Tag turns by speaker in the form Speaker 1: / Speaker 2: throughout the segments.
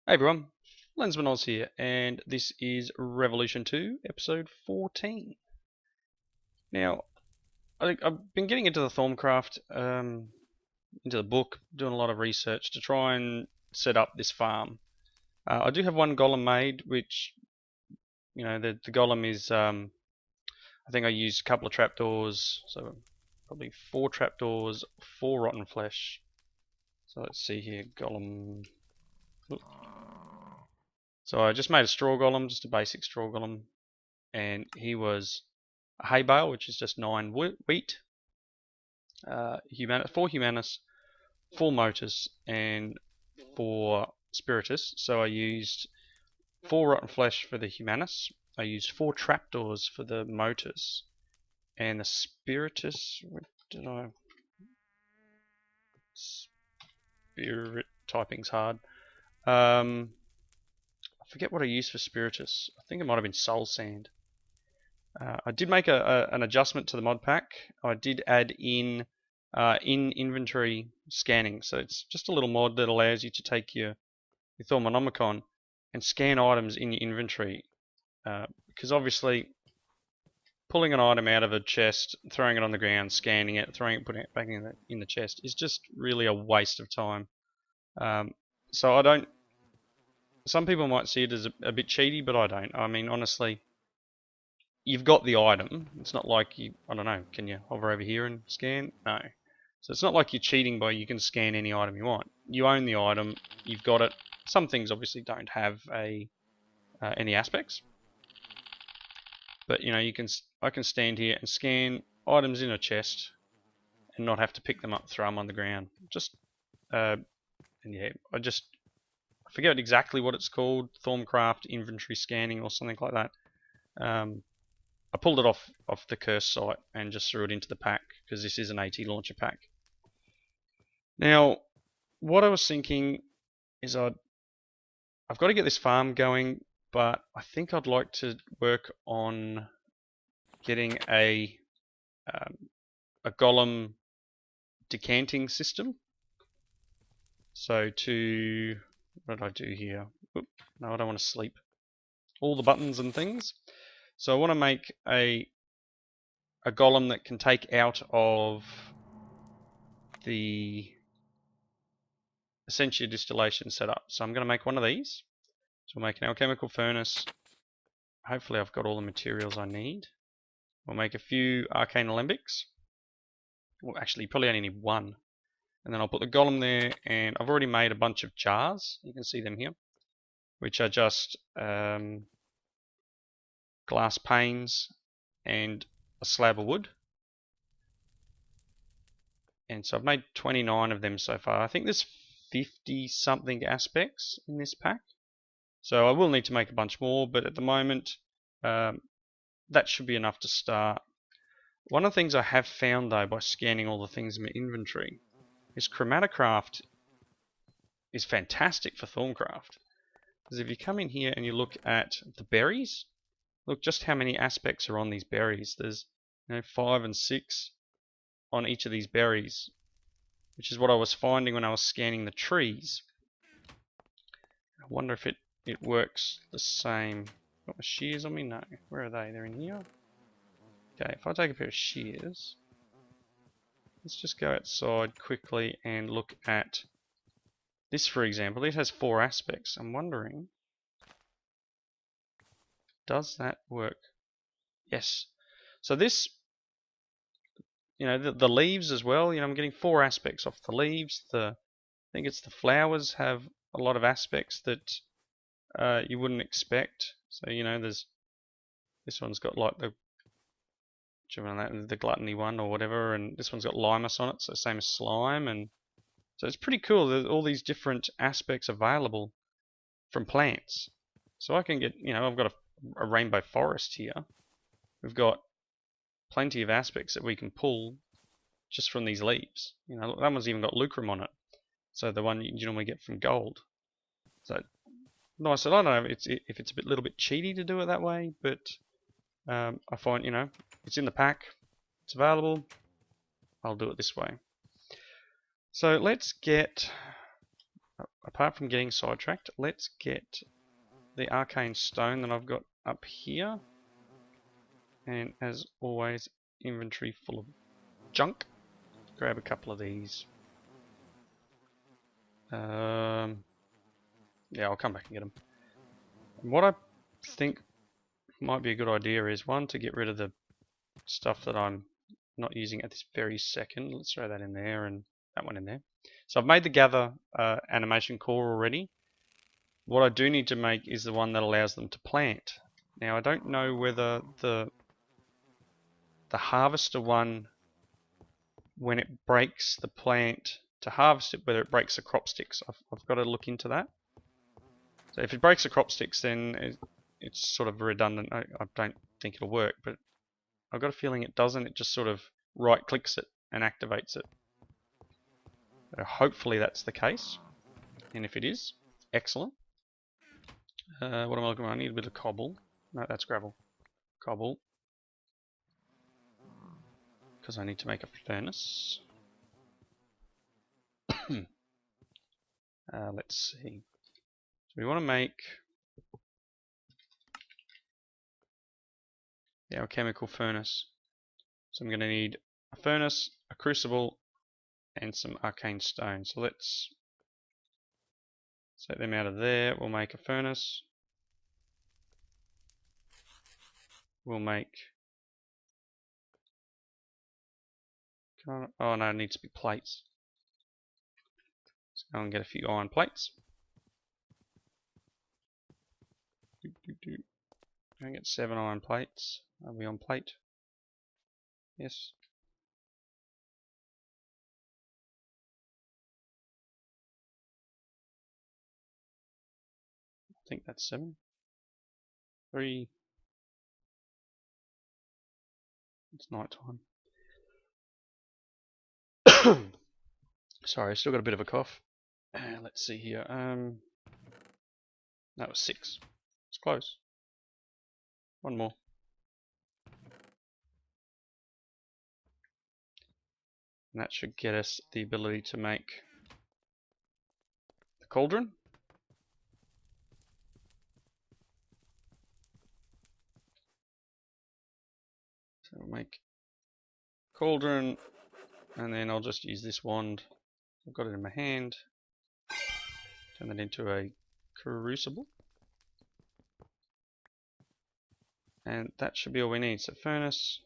Speaker 1: Hey everyone, Lensman Oz here, and this is Revolution 2, episode 14. Now, I've been getting into the Thaumcraft, into the book, doing a lot of research to try and set up this farm. I do have one golem made, which, the golem is, I think I used a couple of trapdoors, so probably 4 trapdoors, 4 rotten flesh. So let's see here, golem. Oops. So I just made a straw golem, just a basic straw golem, and he was a hay bale, which is just 9 wheat, 4 humanus, 4 motus, and 4 spiritus. So I used 4 rotten flesh for the humanus, I used 4 trapdoors for the motus, and the spiritus, what did I... Spirit typing's hard. I forget what I used for spiritus. I think it might have been soul sand. I did make an adjustment to the mod pack. I did add in inventory scanning. So it's just a little mod that allows you to take your Thaumcraft and scan items in your inventory. Because obviously, pulling an item out of a chest, throwing it on the ground, scanning it, throwing it, putting it back in the chest is just really a waste of time. So I don't. Some people might see it as a bit cheaty, but I don't. I mean, honestly, you've got the item. It's not like you, I don't know, can you hover over here and scan? No. So it's not like you're cheating by you can scan any item you want. You own the item, you've got it. Some things obviously don't have any aspects. But I can stand here and scan items in a chest and not have to pick them up, throw them on the ground. I forget exactly what it's called, Thaumcraft inventory scanning or something like that. I pulled it off the curse site and just threw it into the pack because this is an AT launcher pack. Now, what I was thinking is I've got to get this farm going, but I think I'd like to work on getting a golem decanting system. So what did I do here? Oop, no, I don't want to sleep. All the buttons and things. So I want to make a golem that can take out of the Essentia distillation setup. So I'm going to make one of these. So we'll make an Alchemical Furnace. Hopefully I've got all the materials I need. We'll make a few Arcane Alembics. Well, actually, you probably only need one. And then I'll put the golem there, and I've already made a bunch of jars. You can see them here, which are just glass panes and a slab of wood. And so I've made 29 of them so far. I think there's 50 something aspects in this pack. So I will need to make a bunch more, but at the moment that should be enough to start. One of the things I have found though by scanning all the things in my inventory is ChromatiCraft is fantastic for Thaumcraft. Because if you come in here and you look at the berries, look just how many aspects are on these berries. There's 5 and 6 on each of these berries, which is what I was finding when I was scanning the trees. I wonder if it works the same. Got my shears on me? No. Where are they? They're in here. Okay, if I take a pair of shears, let's just go outside quickly and look at this, for example. It has 4 aspects. I'm wondering, does that work? Yes. So this, the leaves as well, I'm getting 4 aspects off the leaves. I think it's the flowers have a lot of aspects that you wouldn't expect. So, there's this one's got like the gluttony one or whatever, and this one's got limus on it, so same as slime, and so it's pretty cool. There's all these different aspects available from plants. So I can get, I've got a rainbow forest here. We've got plenty of aspects that we can pull just from these leaves. That one's even got lucrum on it. So the one you normally get from gold. So nice. I don't know if it's a little bit cheaty to do it that way, but I find, it's in the pack, it's available, I'll do it this way. So let's get apart from getting sidetracked, let's get the Arcane Stone that I've got up here. And as always, inventory full of junk. Grab a couple of these. Yeah, I'll come back and get them. And what I think might be a good idea is, one, to get rid of the stuff that I'm not using at this very second. Let's throw that in there and that one in there. So I've made the gather animation core already. What I do need to make is the one that allows them to plant. Now I don't know whether the harvester one, when it breaks the plant to harvest it, whether it breaks the crop sticks. I've got to look into that. So if it breaks the crop sticks, then it's sort of redundant. I don't think it'll work, but I've got a feeling it doesn't. It just sort of right clicks it and activates it. So hopefully that's the case, and if it is, excellent. What am I looking for? I need a bit of cobble. No, that's gravel. Cobble. Because I need to make a furnace. Let's see. So we want to make the Alchemical Furnace. So I'm going to need a furnace, a crucible, and some Arcane Stone. So let's set them out of there. We'll make a furnace. We'll make... Oh no, it needs to be plates. Let's go and get a few iron plates. I get 7 iron plates. Are we on plate? Yes. I think that's 7. 3. It's night time. Sorry, I still got a bit of a cough. Let's see here. That was 6. It's close. One more. And that should get us the ability to make the cauldron. So we'll make cauldron, and then I'll just use this wand. I've got it in my hand. Turn that into a crucible. And that should be all we need. So furnace,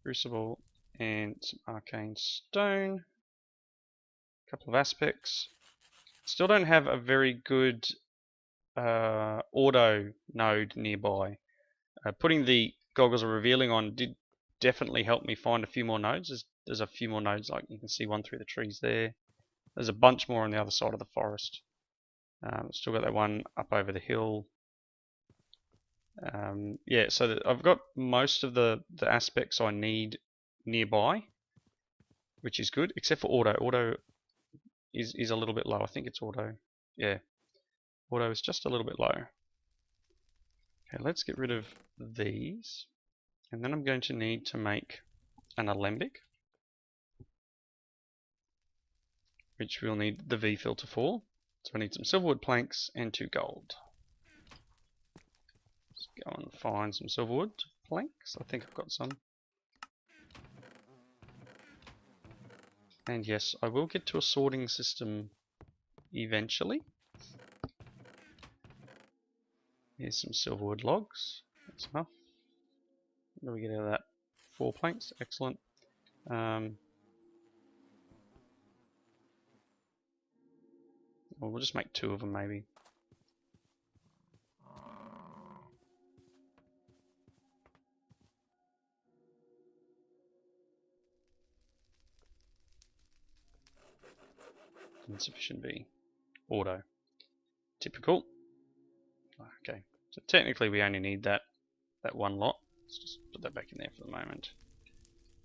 Speaker 1: crucible, and some Arcane Stone. A couple of aspects. Still don't have a very good auto node nearby. Putting the goggles of revealing on did definitely help me find a few more nodes. There's a few more nodes, like you can see one through the trees there. There's a bunch more on the other side of the forest. Still got that one up over the hill. Yeah, so I've got most of the aspects I need nearby, which is good, except for auto. Auto is a little bit low. I think it's auto. Yeah, auto is just a little bit low. Okay, let's get rid of these, and then I'm going to need to make an Alembic, which we'll need the V filter for. So I need some silverwood planks and 2 gold. Let's go and find some silverwood planks. I think I've got some. And yes, I will get to a sorting system eventually. Here's some silverwood logs. That's enough. What do we get out of that? 4 planks. Excellent. Well, we'll just make 2 of them maybe. Insufficient B. Auto. Typical. Okay. So technically we only need that one lot. Let's just put that back in there for the moment.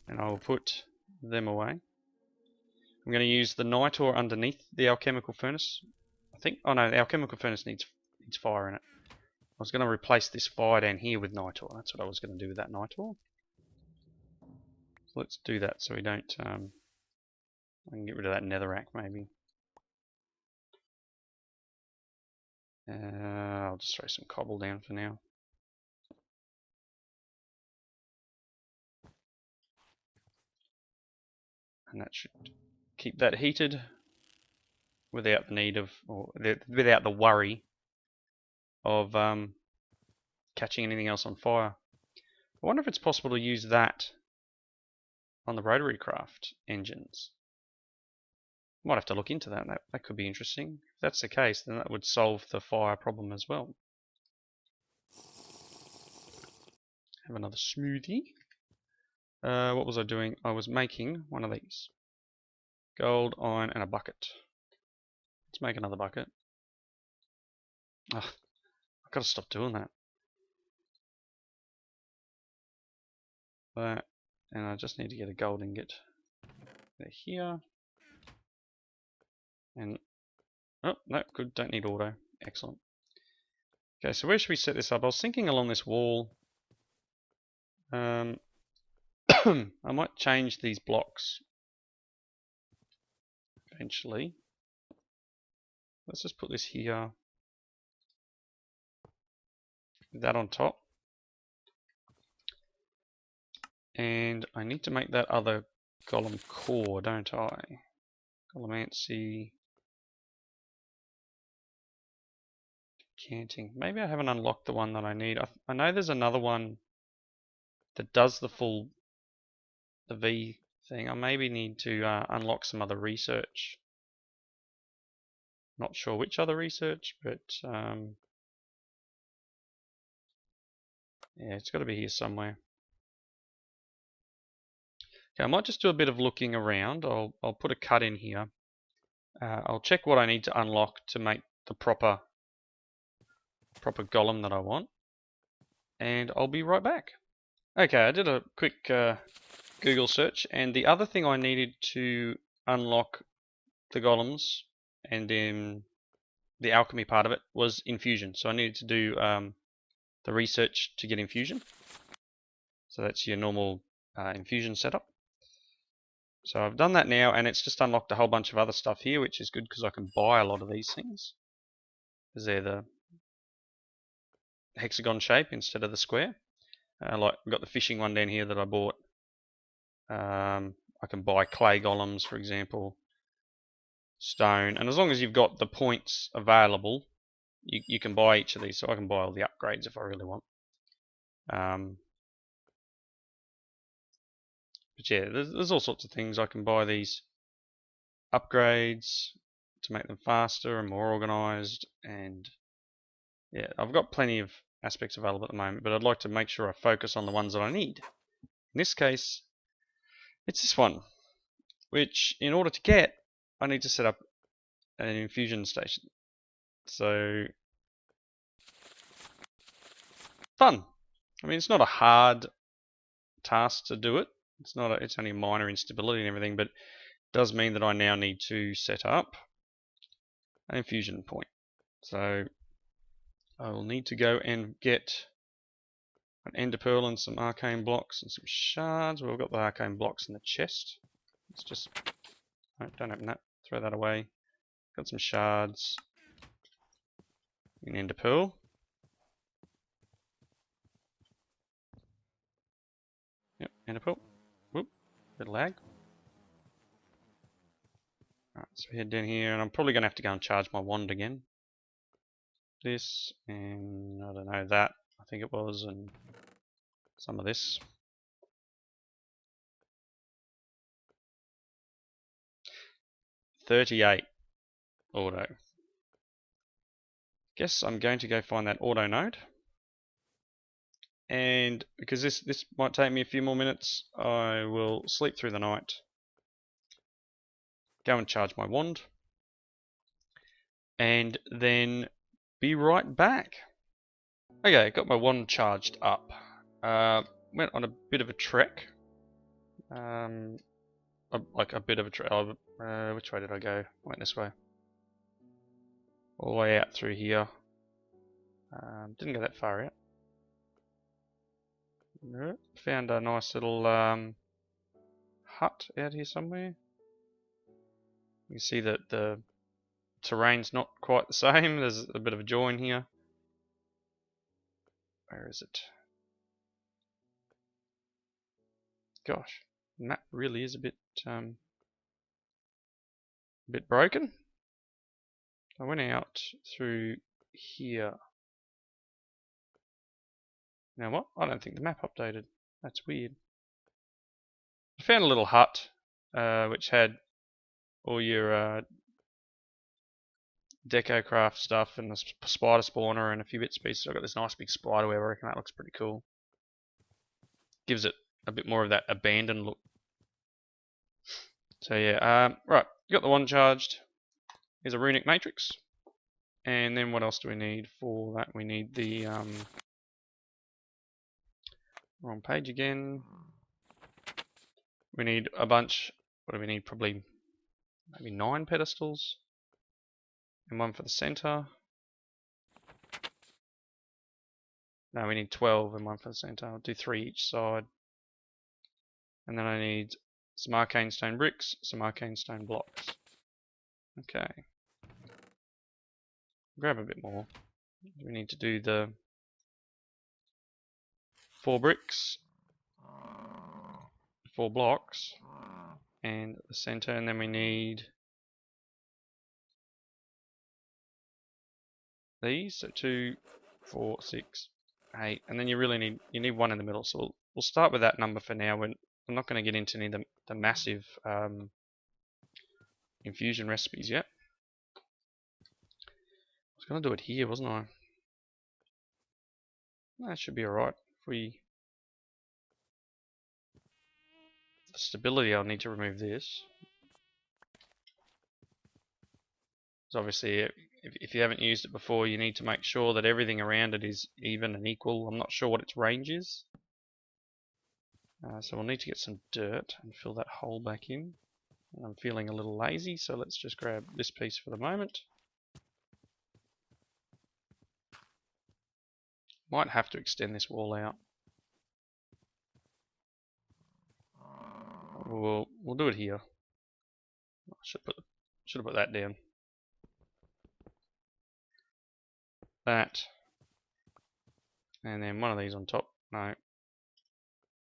Speaker 1: And I will put them away. I'm going to use the night ore underneath the alchemical furnace. I think, oh no, the alchemical furnace needs fire in it. I was going to replace this fire down here with night ore. That's what I was going to do with that night ore. So let's do that so we don't, I can get rid of that netherrack maybe. I'll just throw some cobble down for now. And that should keep that heated without the need of, or without the worry of catching anything else on fire. I wonder if it's possible to use that on the RotaryCraft engines. Might have to look into that. That could be interesting. If that's the case, then that would solve the fire problem as well. Have another smoothie. What was I doing? I was making one of these. Gold, iron, and a bucket. Let's make another bucket. I've got to stop doing that. That, and I just need to get a gold ingot. They're here. And, oh, no, good, don't need auto. Excellent. Okay, so where should we set this up? I was thinking along this wall. I might change these blocks eventually. Let's just put this here. That on top. And I need to make that other golem core, don't I? Golemancy. Canting. Maybe I haven't unlocked the one that I need. I know there's another one that does the V thing. I maybe need to unlock some other research. Not sure which other research, but yeah, it's got to be here somewhere. Okay, I might just do a bit of looking around. I'll put a cut in here. I'll check what I need to unlock to make the proper golem that I want, and I'll be right back. Okay, I did a quick Google search, and the other thing I needed to unlock the golems and then the alchemy part of it was infusion. So I needed to do the research to get infusion. So that's your normal infusion setup. So I've done that now, and it's just unlocked a whole bunch of other stuff here, which is good because I can buy a lot of these things. Because they're the hexagon shape instead of the square. Like I've got the fishing one down here that I bought. I can buy clay golems, for example, stone, and as long as you've got the points available, you can buy each of these. So I can buy all the upgrades if I really want. But yeah, there's all sorts of things. I can buy these upgrades to make them faster and more organized, and yeah, I've got plenty of aspects available at the moment, but I'd like to make sure I focus on the ones that I need. In this case, it's this one, which in order to get, I need to set up an infusion station. So, fun. I mean, it's not a hard task to do it. It's only minor instability and everything, but it does mean that I now need to set up an infusion point. So I will need to go and get an ender pearl and some arcane blocks and some shards. Well, we've got the arcane blocks in the chest. Let's just don't open that. Throw that away. Got some shards. An ender pearl. Yep, ender pearl. Whoop, bit of lag. Alright, so we head down here, and I'm probably going to have to go and charge my wand again. This, and I don't know, that, I think it was, and some of this. $38 auto. Guess I'm going to go find that auto node. And because this might take me a few more minutes, I will sleep through the night. Go and charge my wand. And then be right back. Okay, got my wand charged up. Went on a bit of a trek. Like a bit of a trek. Which way did I go? Went this way. All the way out through here. Didn't go that far out. Nope. Found a nice little hut out here somewhere. You can see that the terrain's not quite the same. There's a bit of a join here. Where is it? Gosh, the map really is a bit broken. I went out through here. Now what? I don't think the map updated. That's weird. I found a little hut which had all your DecoCraft stuff and the spider spawner and a few bits and pieces. I've got this nice big spider web. I reckon that looks pretty cool. Gives it a bit more of that abandoned look. So yeah, right, got the one charged. Here's a runic matrix. And then what else do we need for that? We need the wrong page again. We need a bunch. What do we need? Probably maybe 9 pedestals. And one for the center. No, we need 12 and one for the center. I'll do 3 each side. And then I need some Arcane Stone bricks, some Arcane Stone blocks. Okay. Grab a bit more. We need to do the 4 bricks, 4 blocks, and the center, and then we need these, so 2, 4, 6, 8, and then you need one in the middle. So we'll start with that number for now. I'm not going to get into any of the massive infusion recipes yet. I was going to do it here, wasn't I? That should be alright. For stability, I'll need to remove this. So obviously, if you haven't used it before, you need to make sure that everything around it is even and equal. I'm not sure what its range is. So we'll need to get some dirt and fill that hole back in. I'm feeling a little lazy, so let's just grab this piece for the moment. Might have to extend this wall out. We'll do it here. I should have put that down. That, and then one of these on top. No,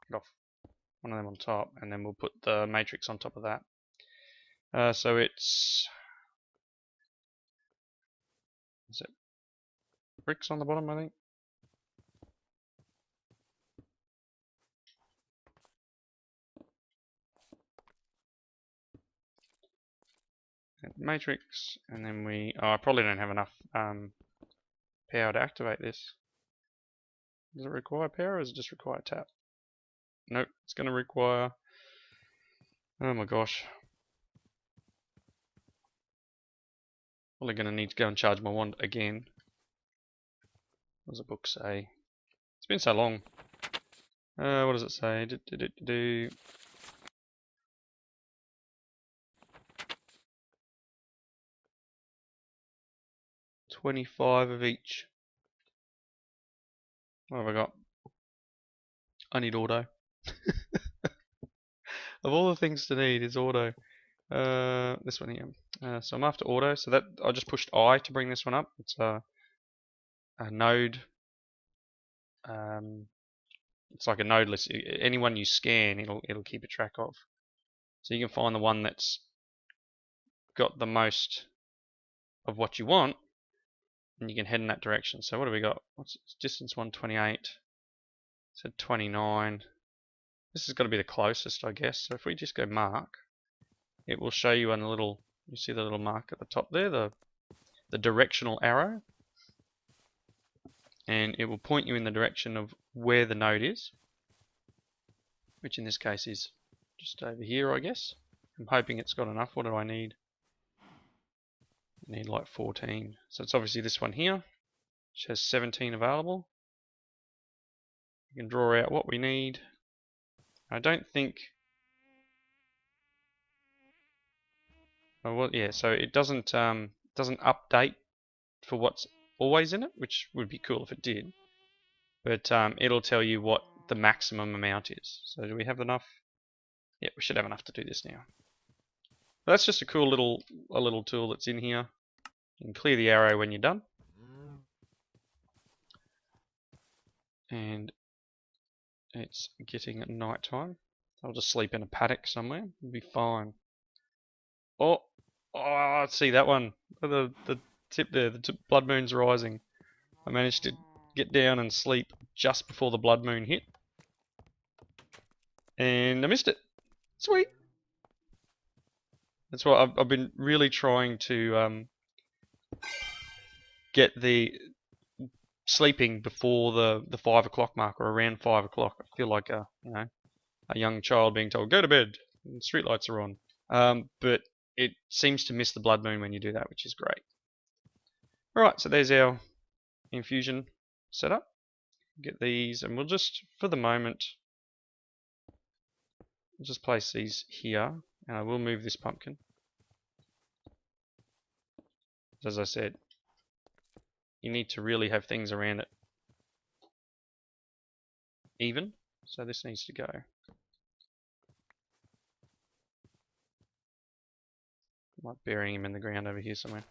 Speaker 1: get off. One of them on top, and then we'll put the matrix on top of that. So it's, is it bricks on the bottom, I think. Matrix, and then I probably don't have enough power to activate this. Does it require power, or does it just require tap? Nope, it's going to require, oh my gosh, probably going to need to go and charge my wand again. What does the book say? It's been so long. What does it say? 25 of each. What have I got? I need auto. Of all the things to need is auto. This one here. So I'm after auto. So that I just pushed I to bring this one up. It's a node. It's like a node list. Anyone you scan, it'll keep a track of. So you can find the one that's got the most of what you want, and you can head in that direction. So what do we got? What's distance 128? So 29. This has got to be the closest, I guess. So if we just go mark, it will show you on the little. You see the little mark at the top there, the directional arrow, and it will point you in the direction of where the node is, which in this case is just over here, I guess. I'm hoping it's got enough. What do I need? I need like 14. So it's obviously this one here, which has 17 available. We can draw out what we need. I don't think. Oh, well, yeah. So it doesn't update for what's always in it, which would be cool if it did. But it'll tell you what the maximum amount is. So do we have enough? Yeah, we should have enough to do this now. But that's just a cool little tool that's in here. You can clear the arrow when you're done. And it's getting night time. I'll just sleep in a paddock somewhere. It'll be fine. Oh, see that one. The tip there, the blood moon's rising. I managed to get down and sleep just before the blood moon hit. And I missed it. Sweet. That's why I've been really trying to get the sleeping before the 5 o'clock mark, or around 5 o'clock. I feel like a young child being told, go to bed, and streetlights are on. But it seems to miss the blood moon when you do that, which is great. Alright, so there's our infusion setup. Get these, and we'll just, for the moment, we'll just place these here, and I will move this pumpkin. As I said, you need to really have things around it even, so this needs to go. Like burying him in the ground over here somewhere.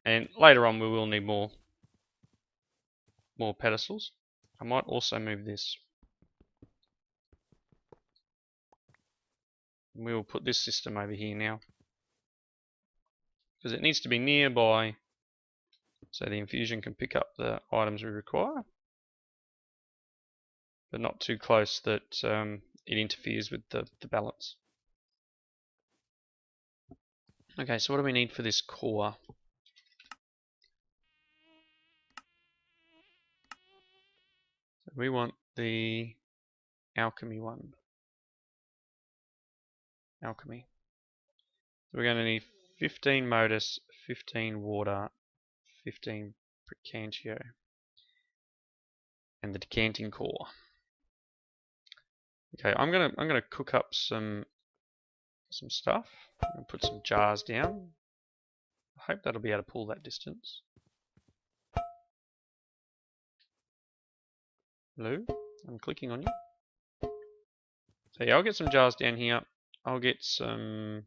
Speaker 1: And later on we will need more pedestals. I might also move this. We will put this system over here now, because it needs to be nearby so the infusion can pick up the items we require, but not too close that it interferes with the balance. Okay, so what do we need for this core? So we want the alchemy one. Alchemy. So we're going to need 15 modus, 15 water, 15 precantio, and the decanting core. Okay, I'm gonna cook up some stuff. I'm gonna put some jars down. I hope that'll be able to pull that distance. Hello? I'm clicking on you. So yeah, I'll get some jars down here. I'll get some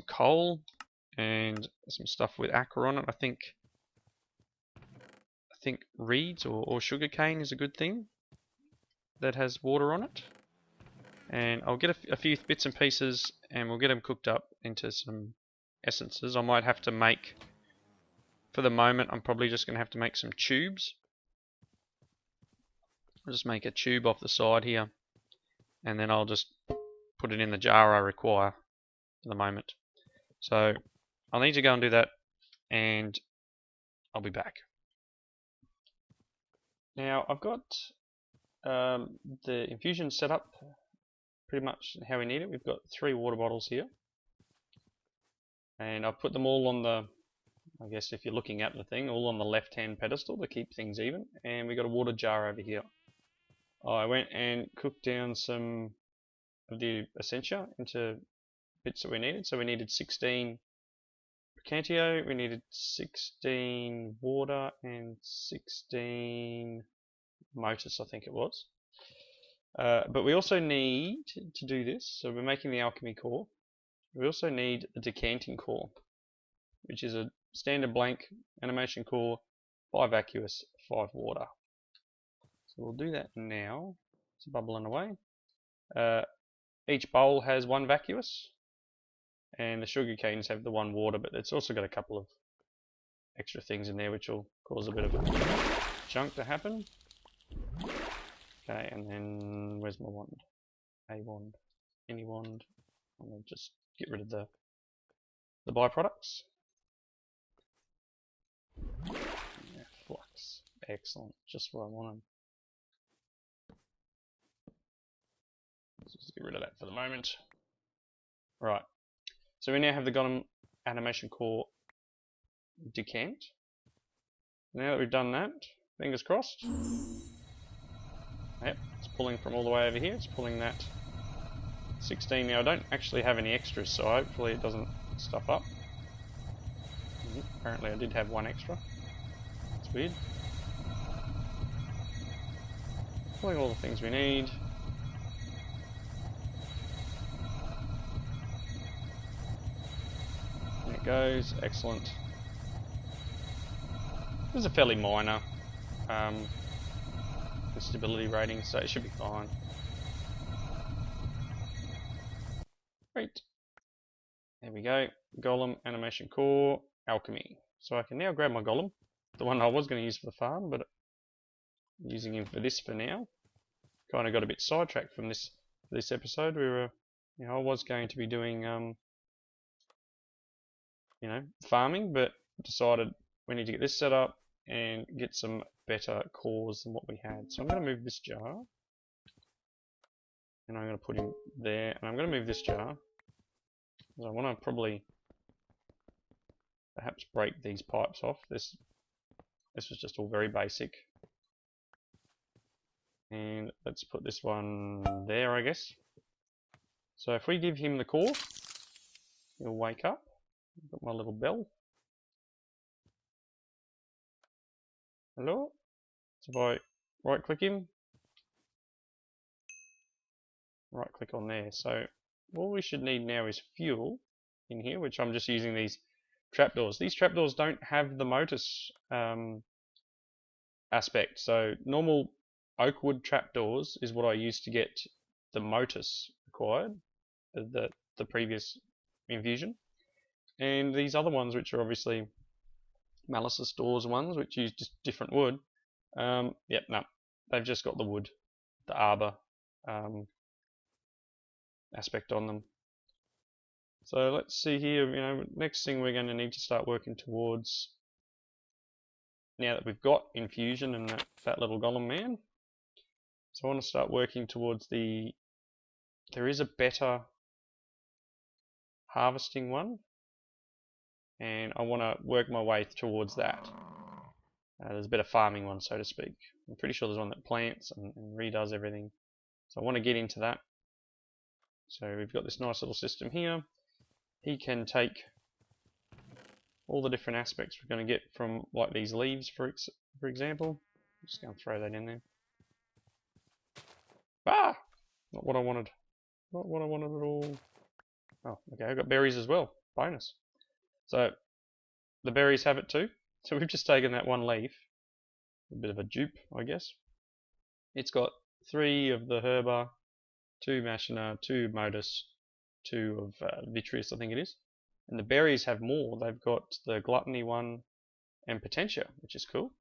Speaker 1: coal and some stuff with aqua on it. I think reeds or sugarcane is a good thing that has water on it. And I'll get a few bits and pieces, and we'll get them cooked up into some essences. I might have to make, for the moment, I'm probably just going to have to make some tubes. I'll just make a tube off the side here, and then I'll just put it in the jar I require for the moment. So I'll need to go and do that, and I'll be back. Now I've got the infusion set up pretty much how we need it. We've got 3 water bottles here, and I've put them all on the, I guess if you're looking at the thing, all on the left hand pedestal to keep things even. And we've got a water jar over here. I went and cooked down some of the essentia into bits that we needed. So we needed 16 precantio, we needed 16 water, and 16 motus, I think it was. But we also need to do this, so we're making the alchemy core. We also need the decanting core, which is a standard blank animation core, 5 aqueous, 5 water. So we'll do that now. It's bubbling away. Each bowl has 1 vacuous, and the sugar canes have the 1 water, but it's also got a couple of extra things in there which will cause a bit of junk to happen. Okay, and then where's my wand? A wand, any wand. I'm gonna just get rid of the byproducts. Yeah, flux, excellent, just what I want. Let's just get rid of that for the moment. Right, so we now have the Golem animation core decant. Now that we've done that, fingers crossed. Yep, it's pulling from all the way over here. It's pulling that 16. Now I don't actually have any extras, so hopefully it doesn't stuff up. Apparently I did have 1 extra. It's weird. Pulling all the things we need. goes. Excellent. This is a fairly minor stability rating, so it should be fine. Great. There we go. Golem, animation core, alchemy. So I can now grab my golem, the one I was going to use for the farm, but I'm using him for this for now. Kind of got a bit sidetracked from this episode. We were, I was going to be doing, farming, but decided we need to get this set up and get some better cores than what we had. So I'm going to move this jar, and I'm going to put him there, and I'm going to move this jar. I want to probably perhaps break these pipes off. This was just all very basic. And let's put this one there, I guess. So if we give him the core, he'll wake up. I've got my little bell. Hello? So if I right click him, right click on there. So all we should need now is fuel in here, which I'm just using these trapdoors. These trapdoors don't have the Motus aspect. So normal oak wood trapdoors is what I used to get the Motus required, the previous Infusion. And these other ones, which are obviously Malice's doors ones, which use just different wood, yep, no, they've just got the wood, the arbor aspect on them. So let's see here, next thing we're going to need to start working towards, now that we've got Infusion and that fat little golem man. So I want to start working towards there is a better harvesting one, and I want to work my way towards that. There's a better farming one, so to speak. I'm pretty sure there's one that plants and redoes everything. So I want to get into that. So we've got this nice little system here. He can take all the different aspects we're going to get from like these leaves, for example. I'm just going to throw that in there. Ah! Not what I wanted. Not what I wanted at all. Oh, okay, I've got berries as well. Bonus. So the berries have it too. So we've just taken that one leaf. A bit of a dupe, I guess. It's got 3 of the herba, 2 machina, 2 modus, 2 of vitreous, I think it is. And the berries have more. They've got the gluttony one and potentia, which is cool.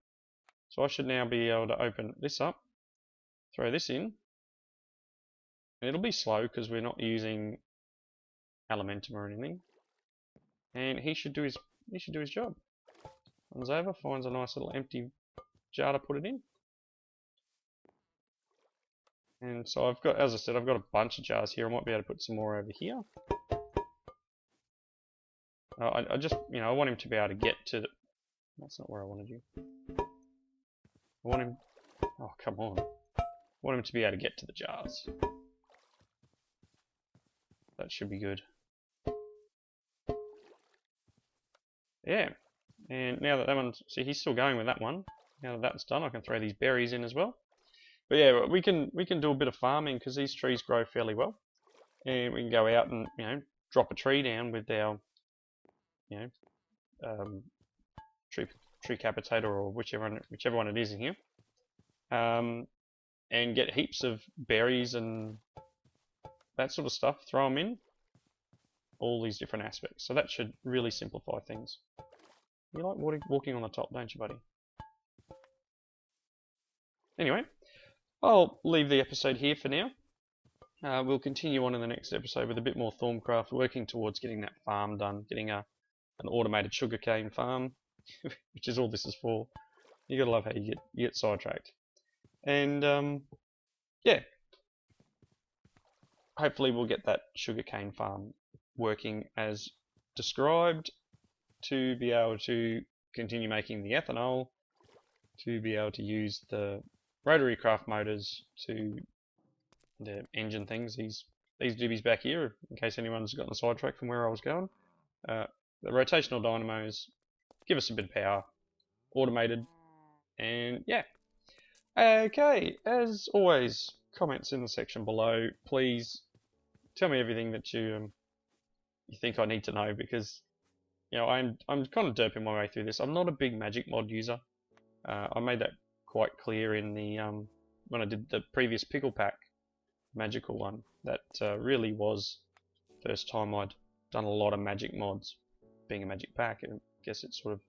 Speaker 1: So I should now be able to open this up, throw this in, and it'll be slow because we're not using Elementum or anything. And he should do his job. Comes over, finds a nice little empty jar to put it in. And so I've got, as I said, I've got a bunch of jars here. I might be able to put some more over here. I just, I want him to be able to get to the... That's not where I wanted you. I want him... Oh, come on. I want him to be able to get to the jars. That should be good. Yeah. And now that one's... See, he's still going with that one. Now that that's done, I can throw these berries in as well. But yeah, we can do a bit of farming because these trees grow fairly well. And we can go out and, drop a tree down with our... tree capitator or whichever one it is in here, and get heaps of berries and that sort of stuff. Throw them in all these different aspects. So that should really simplify things. You like walking on the top, don't you, buddy? Anyway, I'll leave the episode here for now. We'll continue on in the next episode with a bit more Thaumcraft, working towards getting that farm done, getting an automated sugarcane farm, which is all this is for. You gotta love how you get sidetracked. And yeah, hopefully we'll get that sugarcane farm working as described, to be able to continue making the ethanol, to be able to use the RotaryCraft motors to the engine things. These doobies back here, in case anyone's gotten sidetracked from where I was going. The rotational dynamos give us a bit of power, automated, and yeah. Okay, as always, comments in the section below. Please tell me everything that you think I need to know, because you know, I'm kind of derping my way through this. I'm not a big magic mod user. I made that quite clear in the when I did the previous pickle pack magical one. That really was the first time I'd done a lot of magic mods, being a magic pack, and I guess it's sort of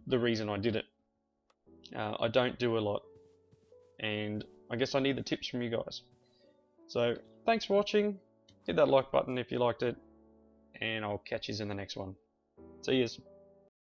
Speaker 1: the reason I did it. I don't do a lot, and I guess I need the tips from you guys. So thanks for watching. Hit that like button if you liked it, and I'll catch you in the next one. See yous.